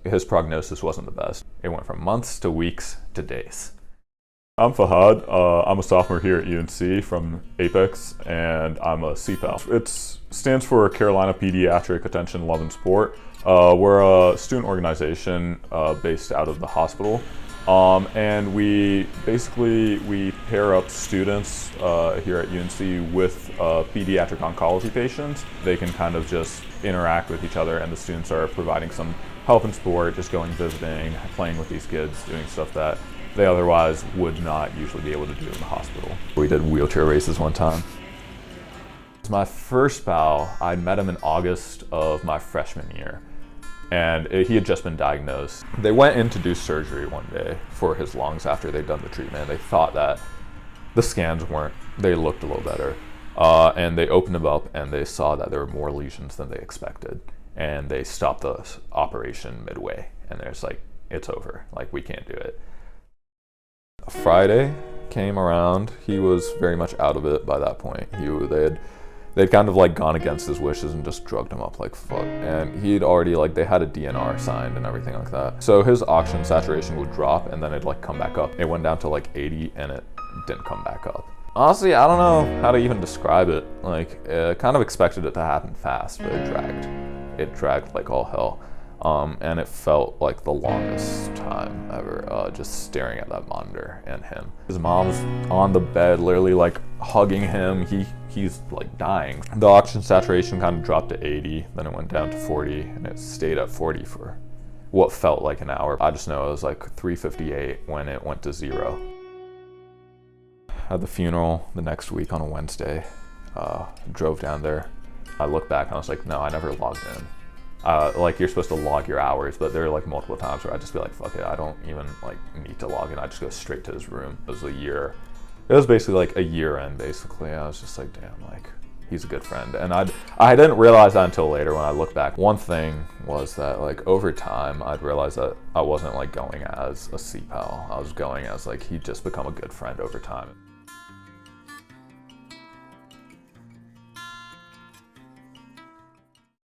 His prognosis wasn't the best. It went from months to weeks to days. I'm Fahad. I'm a sophomore here at UNC from Apex, and I'm a CPAL. It stands for Carolina Pediatric Attention, Love, and Sport. We're a student organization based out of the hospital. And we pair up students here at UNC with pediatric oncology patients. They can kind of just interact with each other, and the students are providing some help and support, just going visiting, playing with these kids, doing stuff that they otherwise would not usually be able to do in the hospital. We did wheelchair races one time. It's my first pal. I met him in August of my freshman year, and he had just been diagnosed. They went in to do surgery one day for his lungs after they'd done the treatment. They thought that the scans they looked a little better. And they opened him up and they saw that there were more lesions than they expected. And they stopped the operation midway. And they're just like, it's over, like we can't do it. Friday came around. He was very much out of it by that point. They'd kind of like gone against his wishes and just drugged him up like fuck. And he'd already they had a DNR signed and everything like that. So his oxygen saturation would drop and then it'd like come back up. It went down to like 80 and it didn't come back up. Honestly, I don't know how to even describe it. Kind of expected it to happen fast, but it dragged. It dragged like all hell. And it felt like the longest time ever, just staring at that monitor and him. His mom's on the bed, literally like hugging him. He's like dying. The oxygen saturation kind of dropped to 80, then it went down to 40, and it stayed at 40 for what felt like an hour. I just know it was like 3:58 when it went to 0. Had the funeral the next week on a Wednesday. Drove down there. I looked back and I was like, no, I never logged in. You're supposed to log your hours, but there are like multiple times where I just be like, fuck it, I don't even need to log in. I just go straight to his room. It was a year. It was basically like a year end, basically. I was just like, damn, he's a good friend. And I didn't realize that until later when I look back. One thing was that over time, I'd realized that I wasn't going as a CPAL. I was going as he'd just become a good friend over time.